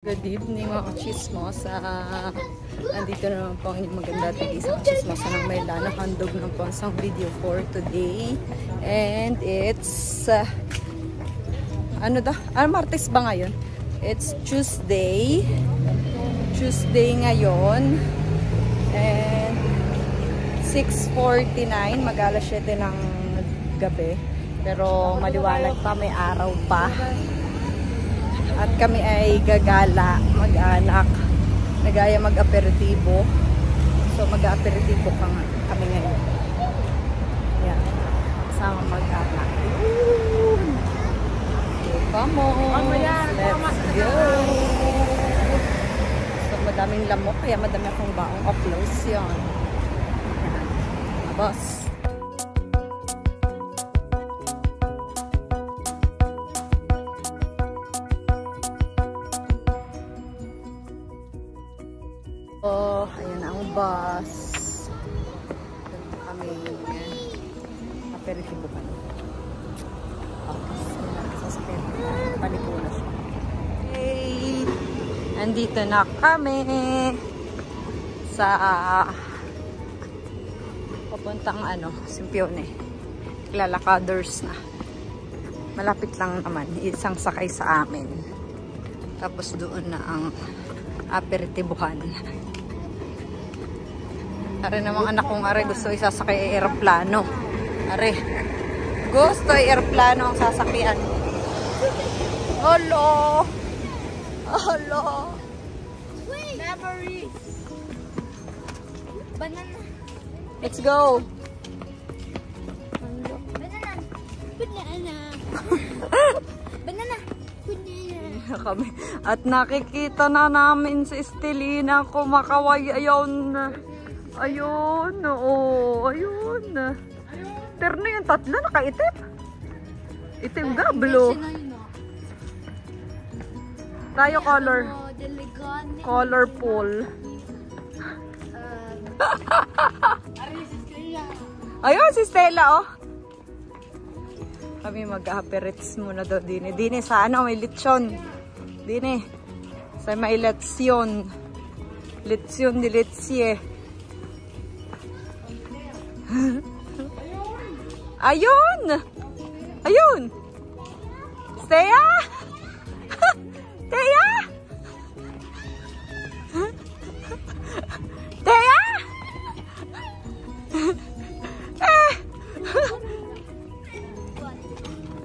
Good evening mga chismosa. Nandito naman po ang inyong maganda at isang chismosa ng Mayla. Nakahandog ng po isang video for today. And it's Martes ba ngayon? It's Tuesday. Tuesday ngayon. And 6:49, mag-alas 7 ng gabi. Pero maliwanag pa, may araw pa. At kami ay gagala, mag-anak, nagaya mag-aperitibo. So mag-aperitibo kami ngayon. Yan, kasama mag-anak. Come on, let's go! So madaming lamok, kaya madami akong baong uploads yun. Yan, boss. Oh, ayan ang bus. Kami aperitibo pa. Sasakyan. Paliko na siya. Hey! Andito na kami sa papuntang Simpione. Lalakaders na. Malapit lang naman. Isang sakay sa amin. Tapos doon na ang aperitibuhan. Are namang anak kong gusto isasakay aeroplano. Are, gusto aeroplano ang sasakyan. Hello! Hello! Wait! Memories! Banana! Let's go! Banana! Banana! Banana! Banana! Kami. At nakikita na namin si Estelina kumakaway. Ayun. Ayun. Oo. Ayun. Terno yung tatlo. Nakaitip. Itim ga. Blue. Tayo color. Colorful. Ayun si Stella oh. Kami mag-aperits muna daw dini. Dini sa may lechon. Dini. Sa may lechon. Lechon de leche. Ayun! Ayun! Steya! Teya! Teya!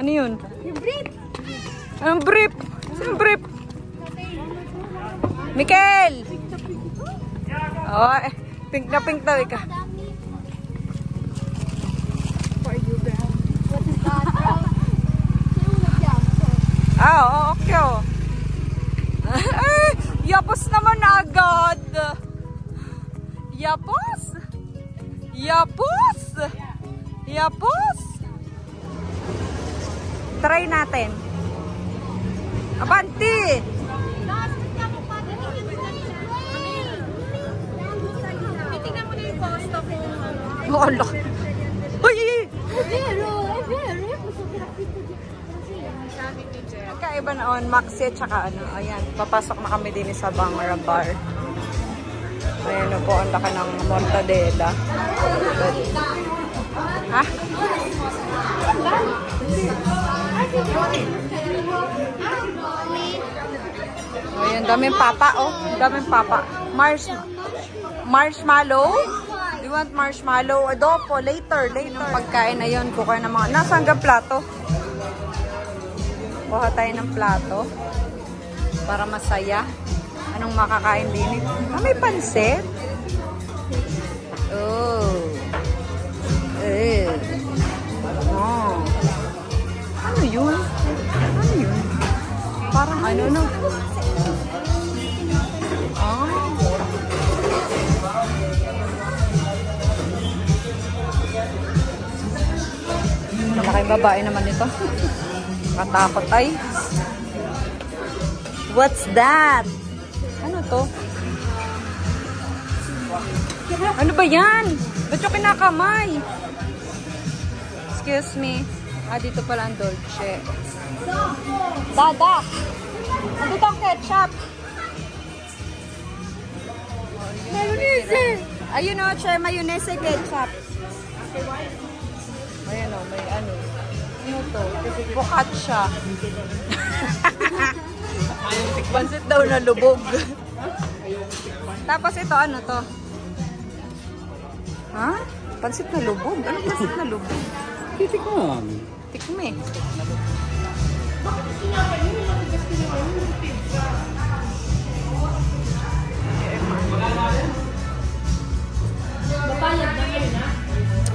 Ano yun? Yung brief! Anong brief? Sinong brief? Mikel! Oh, pink na pink daw ika. Oo, okay oh. Yapos naman agad. Yapos? Yapos? Yapos? Try natin. Abanti! Tingnan mo na yung post of Wala. Uy! Nagkaiba na Maxi at saka ayan, papasok na kami din sa Bangra Bar. Ayan po, ang laka ng mortadela. Ha? Ayan, daming papa oh. Daming papa. Marshmallow? Do you want marshmallow? Adopo, later. Pagkain na yun, kukuha ng mga... Nasa hanggang plato? Kuha tayo ng plato. Para masaya. Anong makakain din? May pansit? Oh. Oh. Ano yun? Ano yun? Parang no? Oh. Malaking babae naman ito. Katakot ay. What's that? Ano to? Ano ba yan? Ba't yung kinakamay? Excuse me. Dito pala ang dolce. Dada! Nandito ang ketchup. Ayun o, siya mayonnaise ketchup. Ayan o, may ano. Ano to? Focaccia. Pansit daw na lubog. Tapos ito, ano to? Ha? Pansit na lubog? Ano pansit na lubog? Titikman. Tikme.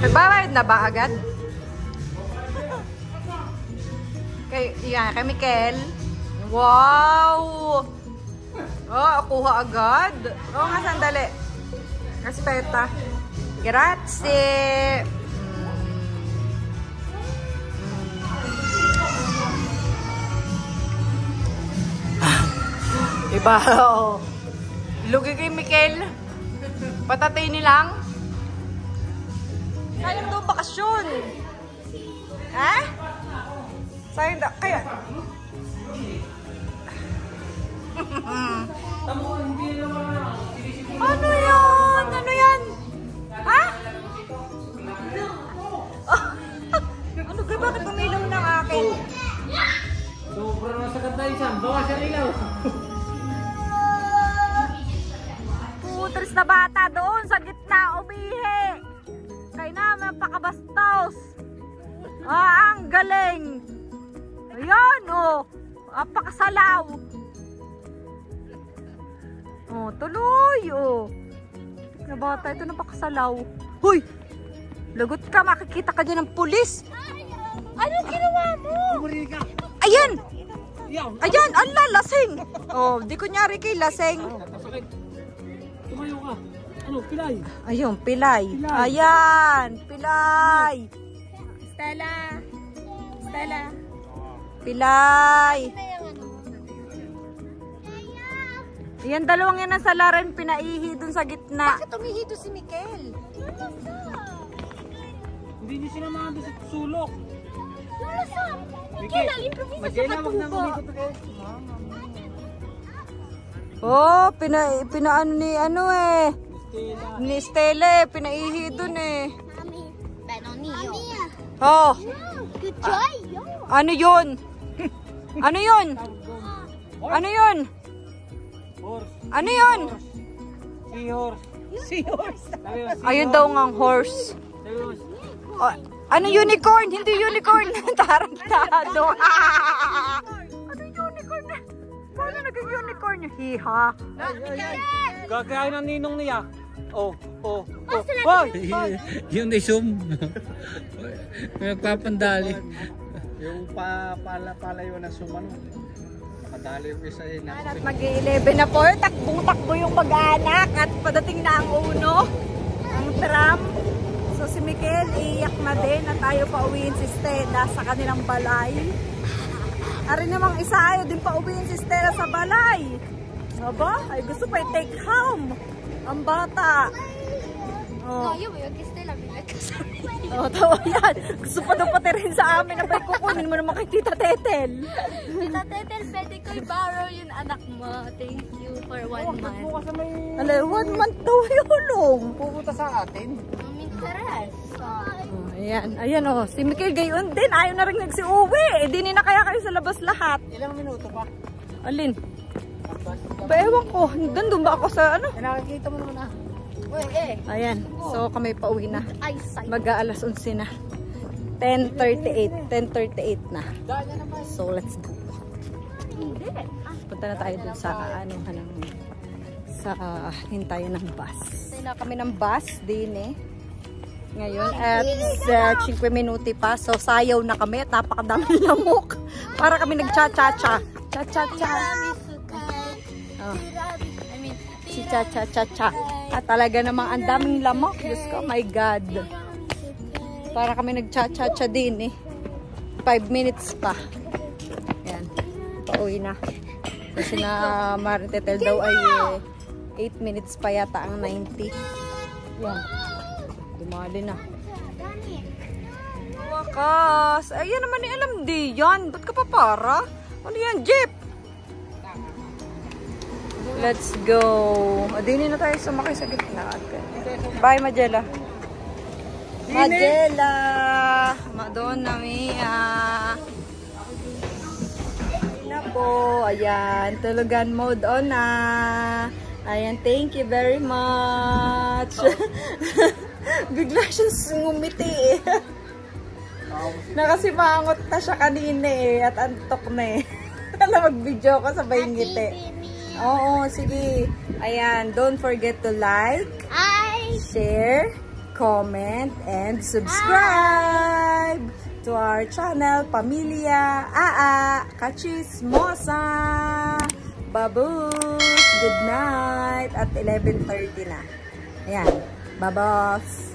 Nagbabayad na ba agad? Kay Mikel. Wow! Oh, kuha agad. Oo nga, sandali. Aspetta. Grazie! Iba, oo. Lugi kay Mikel. Patatay nilang. Sayang daw bakasyon. Ha? Sayang daw. Kaya. Ano yan? Ano yan? Ha? Ano ka? Bakit umilaw ng akin? Sobrang nasa ganda isang. Bawa siya ilaw. Putris na bata doon sa gitna. Umihi. Kaya naman pakabastos. Ah, ang galing. Ayan, oh. Apakasalaw. Oh, tuloy, oh. Na bata, ito napakasalaw. Hoy! Lagot ka, makikita ka dyan ng pulis. Ano ginawa mo? Ayan! Ayan, ala, lasing. Oh, di kunyari kay lasing. Tumayo ka. Ano, pilay? Ayun, pilay. Ayan, pilay. Stella. Stella. Pilay. Yan, dalawang yan ang salarin pinaihi dun sa gitna. Bakit umihito si Mikel? Hindi niyo sinamahan doon sa sulok. Lasa. Mikel, improvisa sa katubo. Oh, pinaano ni ano eh. Ni Stella eh, pinaihi dun eh. Benonio. Oh, Good joy. ano yun? Ano yun? Ano yun? Horse. Ano yun? Seahorse. Seahorse. Ayun daw ngang horse. Seahorse. Oh, ano unicorn? Hindi unicorn. Tarantado. Ano unicorn? Paano naging unicorn? Hiha. Gagayahin ang ninong niya. Oh. Hoy! Yung na-zoom. Nagpapandali. Yung palayo na sumano. Nakadali yung isa yun. At mag-11 na po. Takbong-takbo yung mag-anak. At padating na ang uno. Ang tram. So si Mikel, iiyak na din na tayo pauwiin si Stella sa kanilang balay. Ari namang isa ayaw din pauwiin si Stella sa balay. Aba, ay gusto pa i-take home. Ang bata. Oh. Yung kay Stella, binagkasabi. Oh, tawa yan. Gusto pa daw pati rin sa amin na ba'y kukunin mo naman kay Tita Tetel. Tita Tetel, pwede ko i-borrow yung anak mo. Thank you for 1 month. Bukas na may Alay, 1 month daw yulong. pupunta sa atin. Ang interes. Oh, ayan, ayan oh. Si Mikel gayon din. Ayaw na rin nagsi-uwi. Eh, di na kaya kayo sa labas lahat. Ilang minuto pa? Alin? Ba, ewan ko. Doon ba ako sa ano? Nakikita mo naman ah. Uy, Ayan. So, kami pauwi na. eyesight. Mag-aalas 11 na. 10:38. 10:38 na. So, let's go. Hindi. Punta na tayo dun sa ano, sa hintayan ng bus. Hintayin na kami ng bus din eh. Ngayon at 5 minuti pa. So, sayaw na kami at napakadaming lamok. Para kami nag-cha-cha-cha. Cha-cha-cha. Oh. I mean, Si cha-cha-cha-cha. At talaga namang ang daming lamok. Diyos ko, my God. Para kami nag-cha-cha-cha din eh. 5 minutes pa. Ayan. Pauwi na. Kasi na Maritetel daw ay 8 minutes pa yata ang 90. Ayan. Dumali na. Wakas. Ayan naman eh, alam di yan. Ba't ka pa para? Ano yan, jeep? Let's go. Dini na tayo sumakay sa gitna. Bye, Magella. Magella. Madonna Mia. Na po. Ayan. Tulugan mode on na. Ayan. Thank you very much. Bigla siya ngumiti eh. Nakasimangot na siya kanina eh. At antok na eh. Alam, mag-video ko sabay ngiti. Oo, sige. Ayan, don't forget to like, share, comment, and subscribe to our channel, Pamilya Kachismosa. Babus! Good night! At 11:30 na. Ayan, babos!